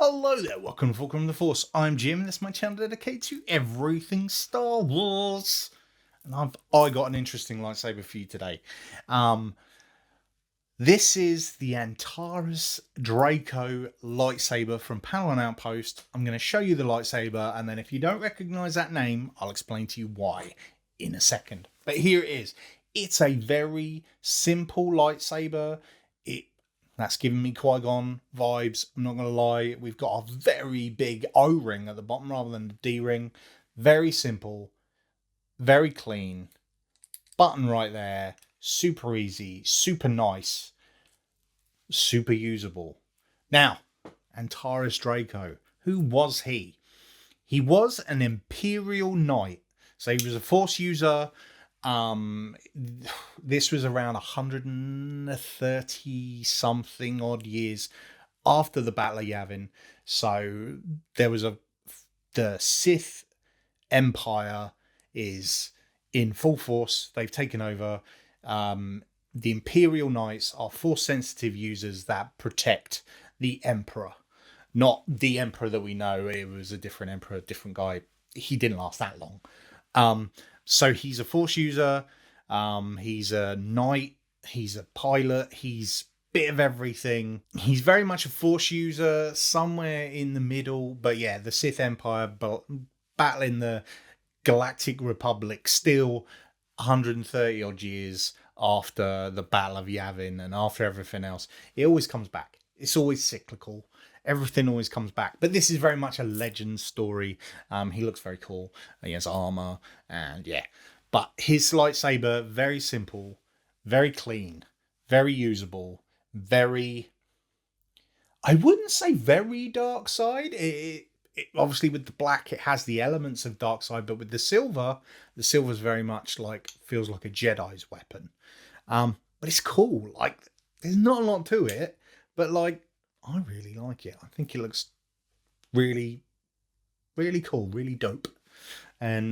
Hello there, welcome to Fulcrum the Force. I'm Jim, and this is my channel dedicated to everything Star Wars. And I got an interesting lightsaber for you today. This is the Antares Draco lightsaber from Padawan Outpost. I'm going to show you the lightsaber, and then if you don't recognize that name, I'll explain to you why in a second. But here it is. It's a very simple lightsaber. That's giving me Qui-Gon vibes. I'm not going to lie. We've got a very big O-ring at the bottom rather than the D-ring. Very simple. Very clean. Button right there. Super easy. Super nice. Super usable. Now, Antares Draco. Who was he? He was an Imperial Knight. So he was a Force user. This was around 130 something odd years after the Battle of Yavin. So there was the Sith Empire is in full force. They've taken over. The Imperial Knights are Force sensitive users that protect the Emperor. Not the Emperor that we know. It was a different Emperor, a different guy. He didn't last that long. So he's a Force user, he's a knight, he's a pilot, he's a bit of everything. He's very much a Force user, somewhere in the middle, but yeah, the Sith Empire battling the Galactic Republic still 130 odd years after the Battle of Yavin and after everything else. It always comes back. It's always cyclical. Everything always comes back. But this is very much a legend story. He looks very cool. He has armor. And yeah. But his lightsaber, very simple. Very clean. Very usable. Very... I wouldn't say very dark side. It obviously, with the black, it has the elements of dark side. But with the silver's very much like... feels like a Jedi's weapon. But it's cool. Like, there's not a lot to it. But like... I really like it. I think it looks really, really cool, really dope. And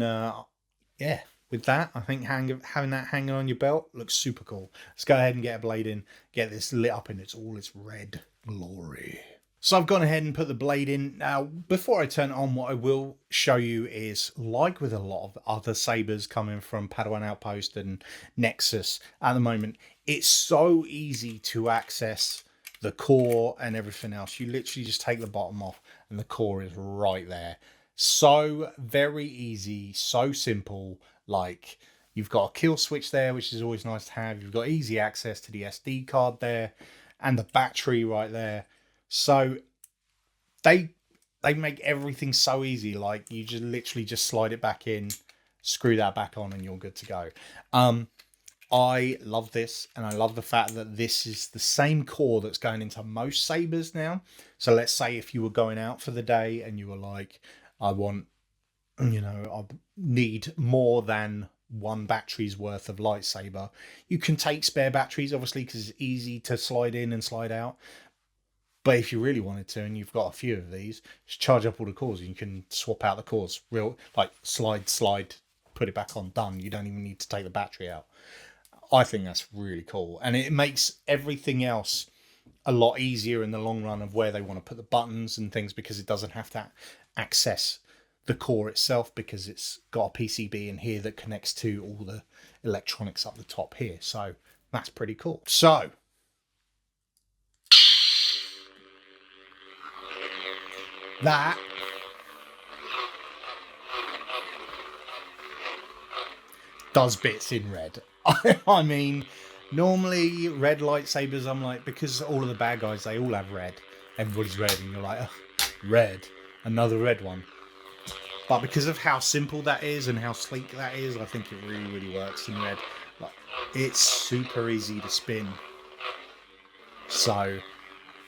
yeah, with that, I think having that hanging on your belt looks super cool. Let's go ahead and get a blade in, get this lit up in its red glory. So I've gone ahead and put the blade in. Now, before I turn it on, what I will show you is, like with a lot of other sabers coming from Padawan Outpost and Nexus at the moment, it's so easy to access the core and everything else. You literally just take the bottom off and the core is right there. So very easy, so simple. Like, you've got a kill switch there, which is always nice to have. You've got easy access to the SD card there and the battery right there. So they make everything so easy. Like, you just literally just slide it back in, screw that back on, and you're good to go. I love this, and I love the fact that this is the same core that's going into most sabers now. So let's say if you were going out for the day and you were like, I need more than one battery's worth of lightsaber. You can take spare batteries, obviously, because it's easy to slide in and slide out. But if you really wanted to, and you've got a few of these, just charge up all the cores and you can swap out the cores. Like slide, put it back on, done. You don't even need to take the battery out. I think that's really cool. And it makes everything else a lot easier in the long run of where they want to put the buttons and things, because it doesn't have to access the core itself, because it's got a PCB in here that connects to all the electronics up the top here. So that's pretty cool. So that does bits in red. I mean, normally red lightsabers, I'm like, because all of the bad guys, they all have red. Everybody's red, and you're like, oh, red, another red one. But because of how simple that is and how sleek that is, I think it really, really works in red. Like, it's super easy to spin. So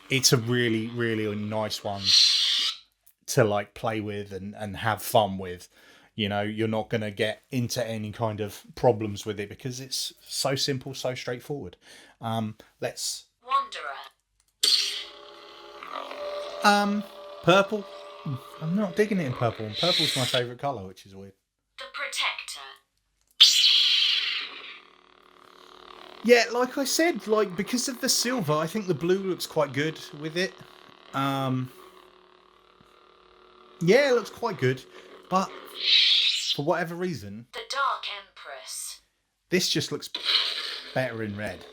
it's a really, really nice one to like play with and have fun with. You know, you're not going to get into any kind of problems with it because it's so simple, so straightforward. Let's... Wanderer. Purple. I'm not digging it in purple. Purple's my favourite colour, which is weird. The Protector. Yeah, like I said, like, because of the silver, I think the blue looks quite good with it. Yeah, it looks quite good, but for whatever reason, The Dark Empress. this just looks better in red.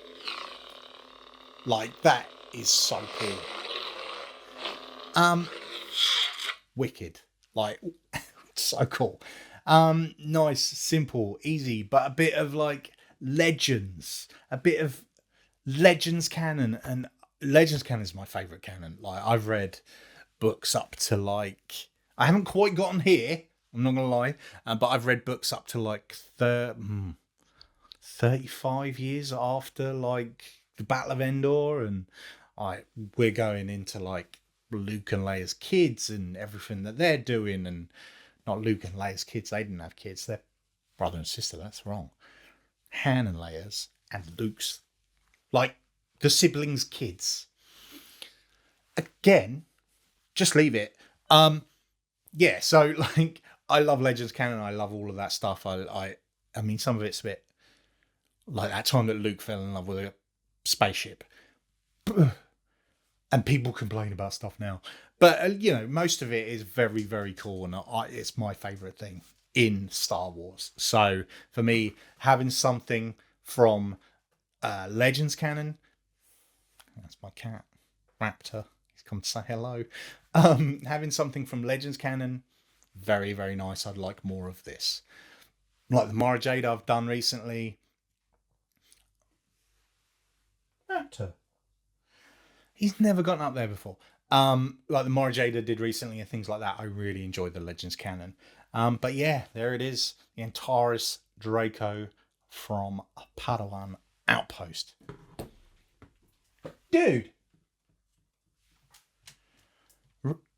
Like, that is so cool. Wicked. Like, so cool. Nice, simple, easy, but a bit of like legends, a bit of legends canon, and legends canon is my favorite canon. Like, I've read books up to like, I haven't quite gotten here, I'm not gonna lie, but I've read books up to like 35 years after like the Battle of Endor, and we're going into like Luke and Leia's kids and everything that they're doing, and not Luke and Leia's kids, they didn't have kids, they're brother and sister, that's wrong. Han and Leia's and Luke's, like, the siblings' kids. Again, just leave it. Yeah, so like, I love Legends canon, I love all of that stuff. I mean, some of it's a bit like that time that Luke fell in love with a spaceship. And people complain about stuff now. But, you know, most of it is very, very cool. And it's my favourite thing in Star Wars. So, for me, having something from Legends canon, that's my cat, Raptor, he's come to say hello. Having something from Legends canon, very, very nice. I'd like more of this. Like the Mara Jade I've done recently. Raptor. He's never gotten up there before. Like the Mara Jade I did recently and things like that. I really enjoyed the Legends canon. But yeah, there it is. The Antares Draco from Padawan Outpost. Dude.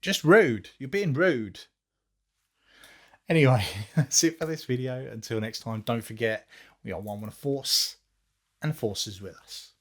Just rude. You're being rude. Anyway, that's it for this video. Until next time, don't forget, we are one with the Force, and the Force is with us.